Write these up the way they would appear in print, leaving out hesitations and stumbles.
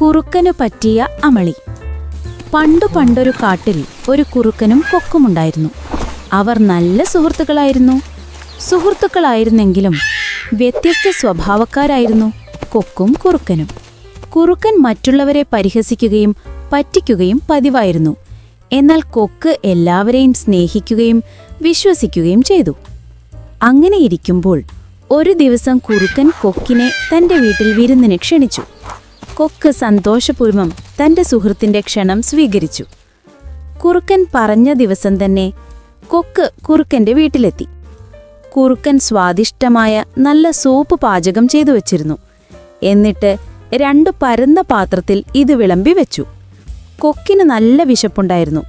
കുറുക്കനു പറ്റിയ അമളി. പണ്ടൊരു കാട്ടിൽ ഒരു കുറുക്കനും കൊക്കുമുണ്ടായിരുന്നു. അവർ നല്ല സുഹൃത്തുക്കളായിരുന്നെങ്കിലും വ്യത്യസ്ത സ്വഭാവക്കാരായിരുന്നു കൊക്കും കുറുക്കനും. കുറുക്കൻ മറ്റുള്ളവരെ പരിഹസിക്കുകയും പറ്റിക്കുകയും പതിവായിരുന്നു. എന്നാൽ കൊക്ക് എല്ലാവരെയും സ്നേഹിക്കുകയും വിശ്വസിക്കുകയും ചെയ്തു. അങ്ങനെയിരിക്കുമ്പോൾ ഒരു ദിവസം കുറുക്കൻ കൊക്കിനെ തന്റെ വീട്ടിൽ വിരുന്നിന് ക്ഷണിച്ചു. കൊക്ക് സന്തോഷപൂർവ്വം തന്റെ സുഹൃത്തിന്റെ ക്ഷണം സ്വീകരിച്ചു. കുറുക്കൻ പറഞ്ഞ ദിവസം തന്നെ കൊക്ക് കുറുക്കന്റെ വീട്ടിലെത്തി. കുറുക്കൻ സ്വാദിഷ്ടമായ നല്ല സൂപ്പ് പാചകം ചെയ്തു വച്ചിരുന്നു. എന്നിട്ട് 2 പരന്ന പാത്രത്തിൽ ഇത് വിളമ്പി വെച്ചു. കൊക്കിന് നല്ല വിശപ്പുണ്ടായിരുന്നു.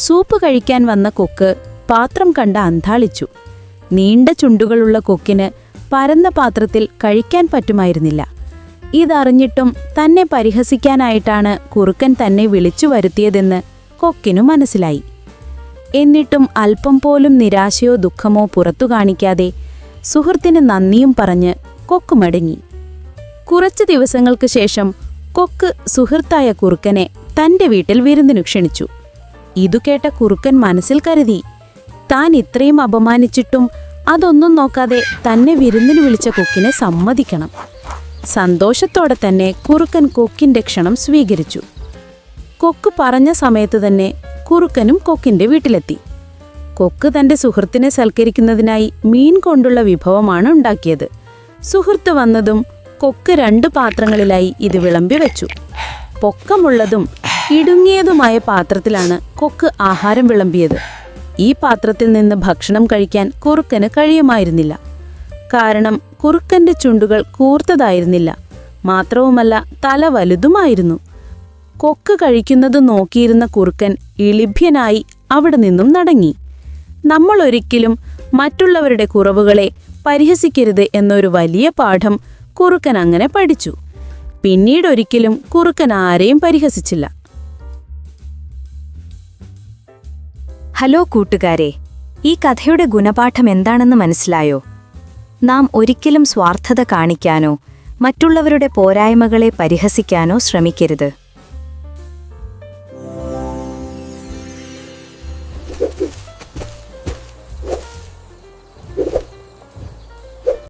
സൂപ്പ് കഴിക്കാൻ വന്ന കൊക്ക് പാത്രം കണ്ട് അന്ധാളിച്ചു. നീണ്ട ചുണ്ടുകളുള്ള കൊക്കിന് പരന്ന പാത്രത്തിൽ കഴിക്കാൻ പറ്റുമായിരുന്നില്ല. ഇതറിഞ്ഞിട്ടും തന്നെ പരിഹസിക്കാനായിട്ടാണ് കുറുക്കൻ തന്നെ വിളിച്ചു വരുത്തിയതെന്ന് കൊക്കിനു മനസ്സിലായി. എന്നിട്ടും അല്പം പോലും നിരാശയോ ദുഃഖമോ പുറത്തു കാണിക്കാതെ സുഹൃത്തിന് നന്ദിയും പറഞ്ഞ് കൊക്ക് മടങ്ങി. കുറച്ചു ദിവസങ്ങൾക്ക് ശേഷം കൊക്ക് സുഹൃത്തായ കുറുക്കനെ തന്റെ വീട്ടിൽ വിരുന്നിനു ക്ഷണിച്ചു. ഇതു കേട്ട കുറുക്കൻ മനസ്സിൽ കരുതി, താൻ ഇത്രയും അപമാനിച്ചിട്ടും അതൊന്നും നോക്കാതെ തന്നെ വിരുന്നിനു വിളിച്ച കൊക്കിനെ സമ്മതിക്കണം. സന്തോഷത്തോടെ തന്നെ കുറുക്കൻ കൊക്കിന്റെ ക്ഷണം സ്വീകരിച്ചു. കൊക്ക് പറഞ്ഞ സമയത്ത് തന്നെ കുറുക്കനും കൊക്കിന്റെ വീട്ടിലെത്തി. കൊക്ക് തന്റെ സുഹൃത്തിനെ സൽക്കരിക്കുന്നതിനായി മീൻ കൊണ്ടുള്ള വിഭവമാണ് ഉണ്ടാക്കിയത്. സുഹൃത്ത് വന്നതും കൊക്ക് 2 പാത്രങ്ങളിലായി ഇത് വിളമ്പി വെച്ചു. പൊക്കമുള്ളതും ഇടുങ്ങിയതുമായ പാത്രത്തിലാണ് കൊക്ക് ആഹാരം വിളമ്പിയത്. ഈ പാത്രത്തിൽ നിന്ന് ഭക്ഷണം കഴിക്കാൻ കുറുക്കന് കഴിയുമായിരുന്നില്ല. കാരണം കുറുക്കന്റെ ചുണ്ടുകൾ കൂർത്തതായിരുന്നില്ല. മാത്രവുമല്ല, തല വലുതുമായിരുന്നു. കൊക്ക് കഴിക്കുന്നത് നോക്കിയിരുന്ന കുറുക്കൻ ഇളിഭ്യനായി അവിടെ നിന്നും നടങ്ങി. നമ്മൾ ഒരിക്കലും മറ്റുള്ളവരുടെ കുറവുകളെ പരിഹസിക്കരുത് എന്നൊരു വലിയ പാഠം കുറുക്കൻ അങ്ങനെ പഠിച്ചു. പിന്നീടൊരിക്കലും കുറുക്കൻ ആരെയും പരിഹസിച്ചില്ല. ഹലോ കൂട്ടുകാരെ, ഈ കഥയുടെ ഗുണപാഠം എന്താണെന്ന് മനസ്സിലായോ? നാം ഒരിക്കലും സ്വാർത്ഥത കാണിക്കാനോ മറ്റുള്ളവരുടെ പോരായ്മകളെ പരിഹസിക്കാനോ ശ്രമിക്കരുത്.